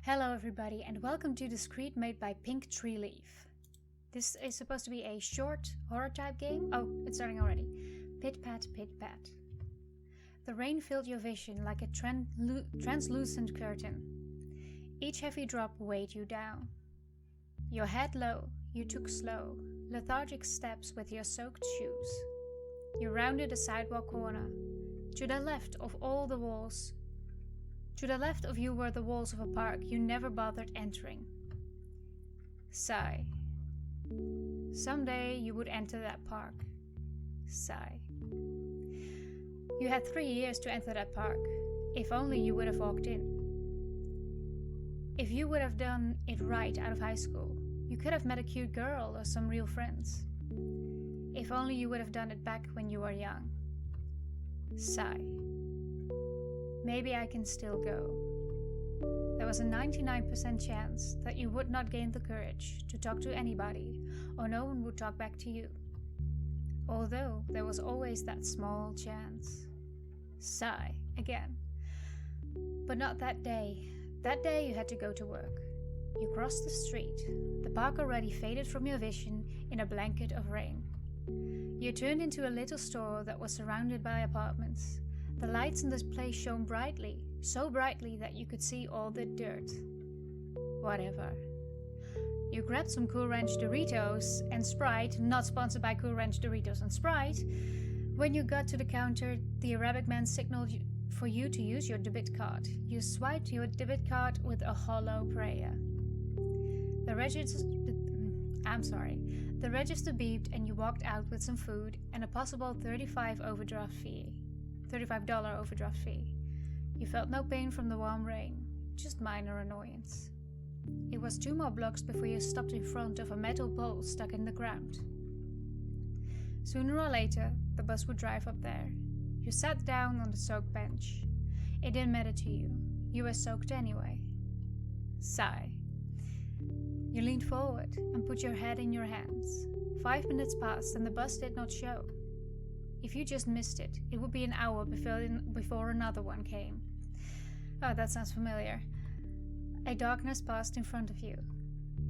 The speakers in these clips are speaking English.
Hello everybody and welcome to DISCREET made by Pink Tree Leaf. This is supposed to be a short horror type game. Oh, it's starting already. Pit pat, pit pat. The rain filled your vision like a translucent curtain. Each heavy drop weighed you down. Your head low, you took slow, lethargic steps with your soaked shoes. You rounded a sidewalk corner. To the left of all the walls. To the left of you were the walls of a park you never bothered entering. Sigh. Someday you would enter that park. Sigh. You had 3 years to enter that park. If only you would have walked in. If you would have done it right out of high school, you could have met a cute girl or some real friends. If only you would have done it back when you were young. Sigh. Maybe I can still go. There was a 99% chance that you would not gain the courage to talk to anybody, or no one would talk back to you. Although there was always that small chance. Sigh again. But not that day. That day you had to go to work. You crossed the street, the park already faded from your vision in a blanket of rain. You turned into a little store that was surrounded by apartments. The lights in this place shone brightly, so brightly that you could see all the dirt. Whatever. You grabbed some Cool Ranch Doritos and Sprite, not sponsored by Cool Ranch Doritos and Sprite. When you got to the counter, the Arabic man signaled for you to use your debit card. You swiped your debit card with a hollow prayer. The register beeped and you walked out with some food and a possible $35 overdraft fee. You felt no pain from the warm rain, just minor annoyance. It was 2 more blocks before you stopped in front of a metal pole stuck in the ground. Sooner or later, the bus would drive up there. You sat down on the soaked bench. It didn't matter to you. You were soaked anyway. Sigh. You leaned forward and put your head in your hands. 5 minutes passed and the bus did not show. If you just missed it, it would be an hour before another one came. Oh, that sounds familiar. A darkness passed in front of you.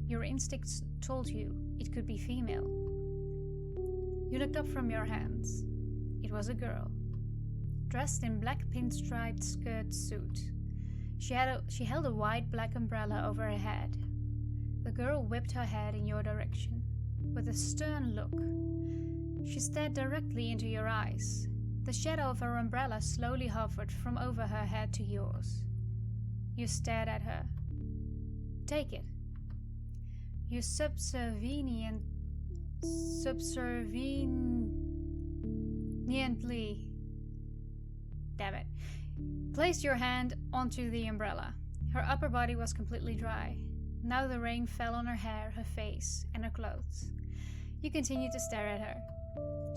Your instincts told you it could be female. You looked up from your hands. It was a girl, dressed in black pinstriped skirt suit. She held a wide black umbrella over her head. The girl whipped her head in your direction, with a stern look. She stared directly into your eyes. The shadow of her umbrella slowly hovered from over her head to yours. You stared at her. Take it. You subserviently placed your hand onto the umbrella. Her upper body was completely dry. Now the rain fell on her hair, her face, and her clothes. You continued to stare at her.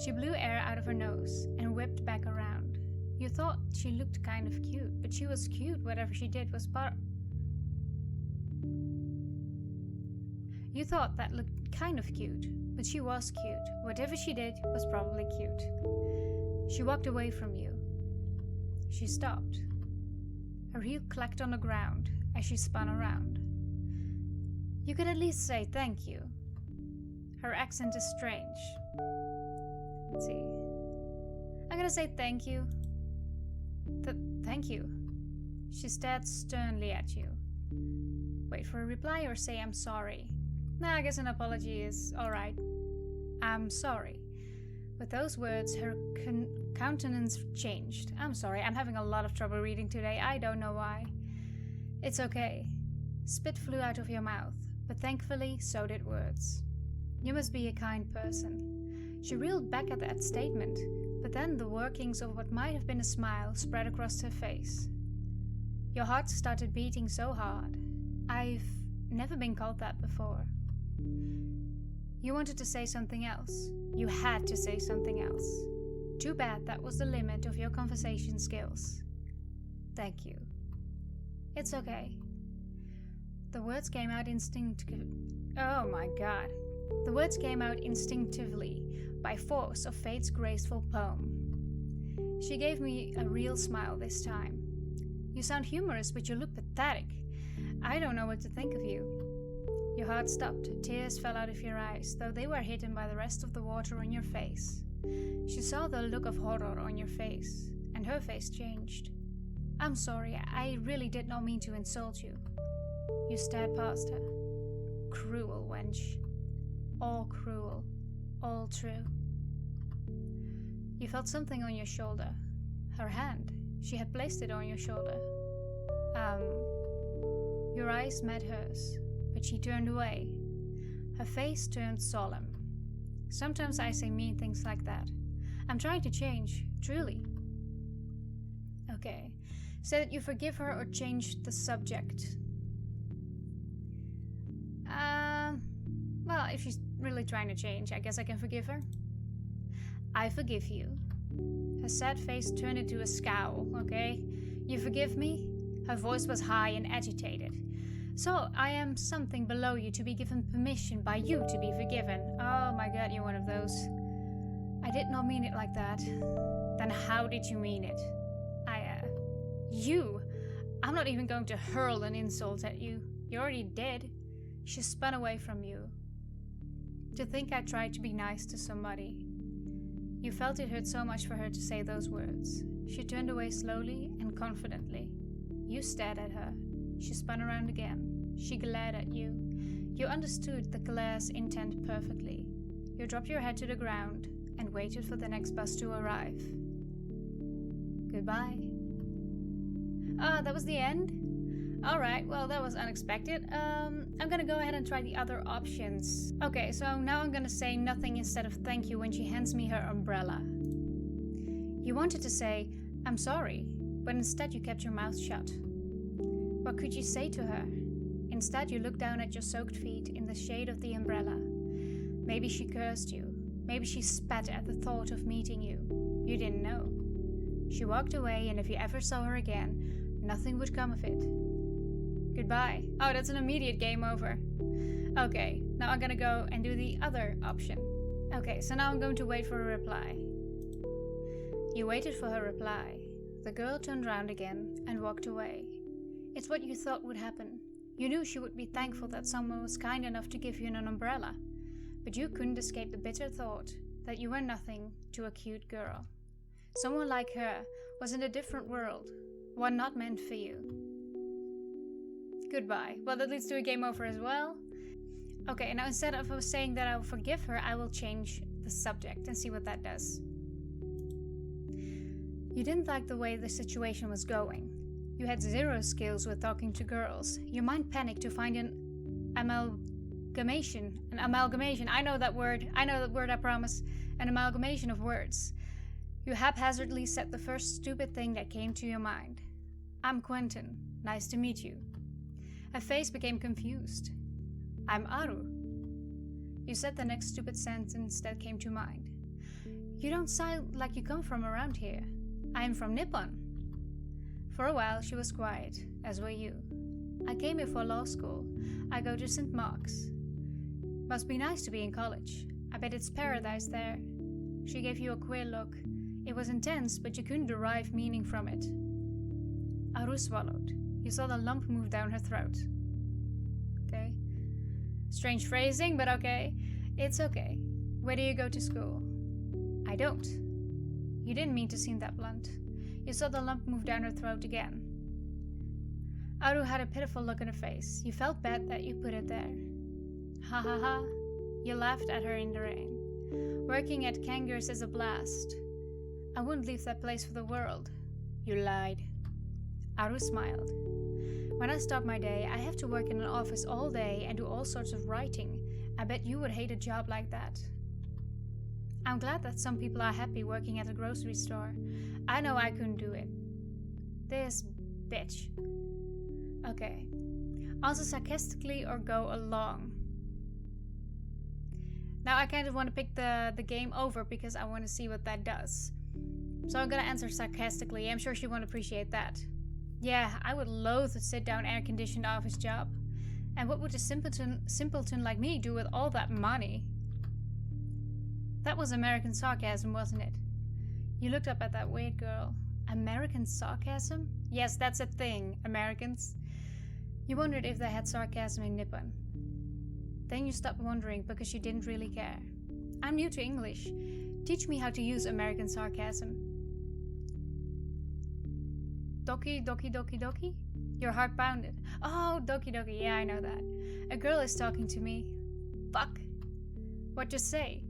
She blew air out of her nose and whipped back around. You thought she looked kind of cute, but she was cute. Whatever she did was You thought that looked kind of cute, but she was cute. Whatever she did was probably cute. She walked away from you. She stopped. Her heel clacked on the ground as she spun around. You could at least say thank you. Her accent is strange. Let's see. I'm gonna say thank you. Thank you. She stared sternly at you. Wait for a reply or say I'm sorry. Nah, I guess an apology is alright. I'm sorry. With those words, her countenance changed. I'm sorry, I'm having a lot of trouble reading today. I don't know why. It's okay. Spit flew out of your mouth, but thankfully so did words. You must be a kind person. She reeled back at that statement, but then the workings of what might have been a smile spread across her face. Your heart started beating so hard. I've never been called that before. You wanted to say something else. You had to say something else. Too bad that was the limit of your conversation skills. Thank you. It's okay. The words came out instinctively. Oh my god. The words came out instinctively, by force of fate's graceful poem. She gave me a real smile this time. You sound humorous, but you look pathetic. I don't know what to think of you. Your heart stopped. Tears fell out of your eyes, though they were hidden by the rest of the water on your face. She saw the look of horror on your face, and her face changed. I'm sorry, I really did not mean to insult you. You stared past her. Cruel wench. All cruel. All true. You felt something on your shoulder. Her hand. She had placed it on your shoulder. Your eyes met hers, but she turned away. Her face turned solemn. Sometimes I say mean things like that. I'm trying to change, truly. Okay. Say that you forgive her or change the subject. Well, if she's really trying to change, I guess I can forgive her. I forgive you. Her sad face turned into a scowl, okay? You forgive me? Her voice was high and agitated. So I am something below you to be given permission by you to be forgiven. Oh my god, you're one of those. I did not mean it like that. Then how did you mean it? You! I'm not even going to hurl an insult at you. You already did. She spun away from you. To think I tried to be nice to somebody. You felt it hurt so much for her to say those words. She turned away slowly and confidently. You stared at her. She spun around again. She glared at you. You understood the glare's intent perfectly. You dropped your head to the ground and waited for the next bus to arrive. Goodbye. Ah, that was the end? Alright, well that was unexpected. I'm gonna go ahead and try the other options. Okay, so now I'm gonna say nothing instead of thank you when she hands me her umbrella. You wanted to say, I'm sorry, but instead you kept your mouth shut. What could you say to her? Instead you looked down at your soaked feet in the shade of the umbrella. Maybe she cursed you. Maybe she spat at the thought of meeting you. You didn't know. She walked away, and if you ever saw her again, nothing would come of it. Goodbye. Oh, that's an immediate game over. Okay, now I'm gonna go and do the other option. Okay, so now I'm going to wait for a reply. You waited for her reply. The girl turned round again and walked away. It's what you thought would happen. You knew she would be thankful that someone was kind enough to give you an umbrella, but you couldn't escape the bitter thought that you were nothing to a cute girl. Someone like her was in a different world, one not meant for you. Goodbye. Well, that leads to a game over as well. Okay, now instead of saying that I will forgive her, I will change the subject and see what that does. You didn't like the way the situation was going. You had zero skills with talking to girls. Your mind panicked to find an amalgamation. I know that word, I promise. An amalgamation of words. You haphazardly said the first stupid thing that came to your mind. I'm Quentin. Nice to meet you. Her face became confused. I'm Aru. You said the next stupid sentence that came to mind. You don't sound like you come from around here. I am from Nippon. For a while she was quiet, as were you. I came here for law school. I go to St. Mark's. Must be nice to be in college. I bet it's paradise there. She gave you a queer look. It was intense, but you couldn't derive meaning from it. Aru swallowed. You saw the lump move down her throat. Okay. Strange phrasing, but okay. It's okay. Where do you go to school? I don't. You didn't mean to seem that blunt. You saw the lump move down her throat again. Aru had a pitiful look on her face. You felt bad that you put it there. Ha ha ha. You laughed at her in the rain. Working at Kangaroo's is a blast. I wouldn't leave that place for the world. You lied. Aru smiled. When I start my day, I have to work in an office all day and do all sorts of writing. I bet you would hate a job like that. I'm glad that some people are happy working at a grocery store. I know I couldn't do it. This bitch. Okay. Answer sarcastically or go along. Now I kind of want to pick the game over because I want to see what that does. So I'm gonna answer sarcastically. I'm sure she won't appreciate that. Yeah, I would loathe a sit-down air-conditioned office job. And what would a simpleton like me do with all that money? That was American sarcasm, wasn't it? You looked up at that weird girl. American sarcasm? Yes, that's a thing, Americans. You wondered if they had sarcasm in Nippon. Then you stopped wondering because you didn't really care. I'm new to English. Teach me how to use American sarcasm. Doki doki doki doki? Your heart pounded. Oh, doki doki, yeah, I know that. A girl is talking to me. Fuck. What to say?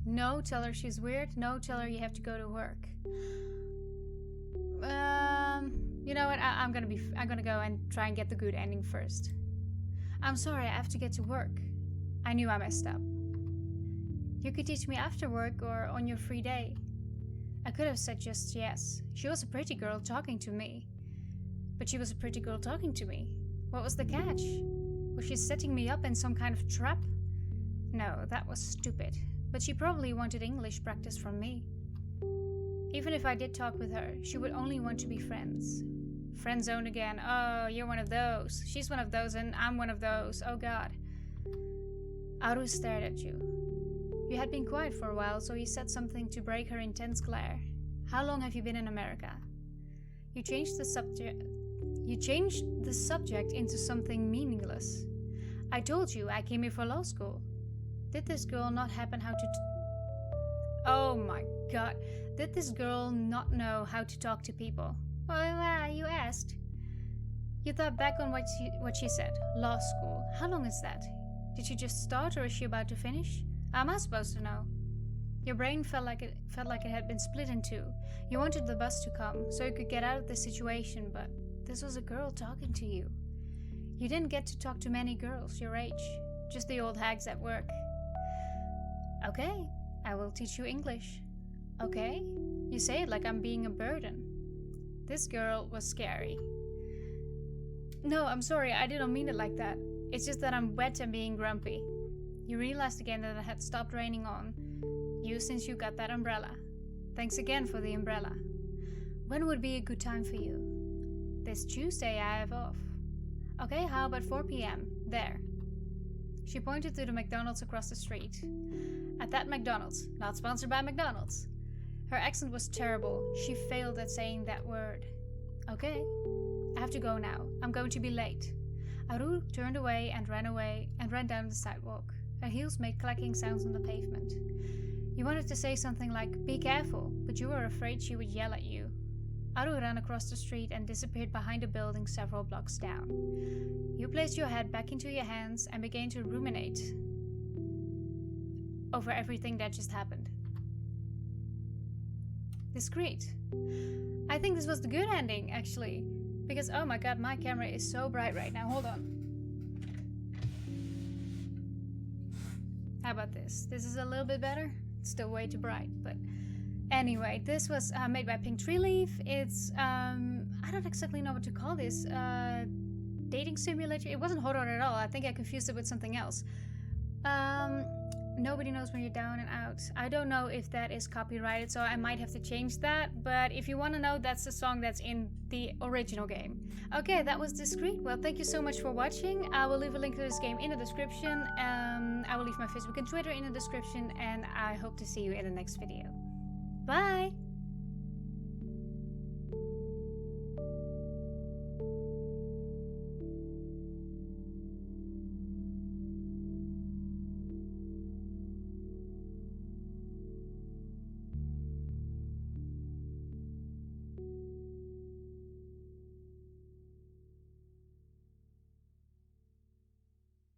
No, tell her she's weird. No, tell her you have to go to work. You know what? I'm gonna go and try and get the good ending first. I'm sorry, I have to get to work. I knew I messed up. You could teach me after work or on your free day. I could have said just yes. She was a pretty girl talking to me. But she was a pretty girl talking to me. What was the catch? Was she setting me up in some kind of trap? No, that was stupid. But she probably wanted English practice from me. Even if I did talk with her, she would only want to be friends. Friend zone again. Oh, you're one of those. She's one of those and I'm one of those. Oh god. Aru stared at you. You had been quiet for a while, so he said something to break her intense glare. How long have you been in America? You changed the subject into something meaningless. I told you I came here for law school. Did this girl not happen how to... Oh my god. Did this girl not know how to talk to people? Well, you asked. You thought back on what she said. Law school. How long is that? Did she just start or is she about to finish? How am I supposed to know? Your brain felt like it had been split in two. You wanted the bus to come so you could get out of the situation, but this was a girl talking to you. You didn't get to talk to many girls your age, just the old hags at work. Okay, I will teach you English. Okay? You say it like I'm being a burden. This girl was scary. No, I'm sorry, I didn't mean it like that. It's just that I'm wet and being grumpy. You realized again that it had stopped raining on you since you got that umbrella. Thanks again for the umbrella. When would be a good time for you? This Tuesday I have off. Okay, how about 4 p.m? There. She pointed to the McDonald's across the street. At that McDonald's, not sponsored by McDonald's. Her accent was terrible. She failed at saying that word. Okay, I have to go now. I'm going to be late. Aru turned away and ran down the sidewalk. Her heels made clacking sounds on the pavement. You wanted to say something like, be careful, but you were afraid she would yell at you. Aru ran across the street and disappeared behind a building several blocks down. You placed your head back into your hands and began to ruminate over everything that just happened. Discreet. I think this was the good ending, actually. Because, oh my god, my camera is so bright right now. Hold on. How about this? This is a little bit better. It's still way too bright, but anyway, this was made by Pink Tree Leaf. It's I don't exactly know what to call this. Dating simulator. It wasn't horror at all. I think I confused it with something else. Nobody knows when you're down and out. I don't know if that is copyrighted, so I might have to change that. But if you want to know, that's the song that's in the original game. Okay, that was Discreet. Well, thank you so much for watching. I will leave a link to this game in the description. I will leave my Facebook and Twitter in the description, and I hope to see you in the next video. Bye!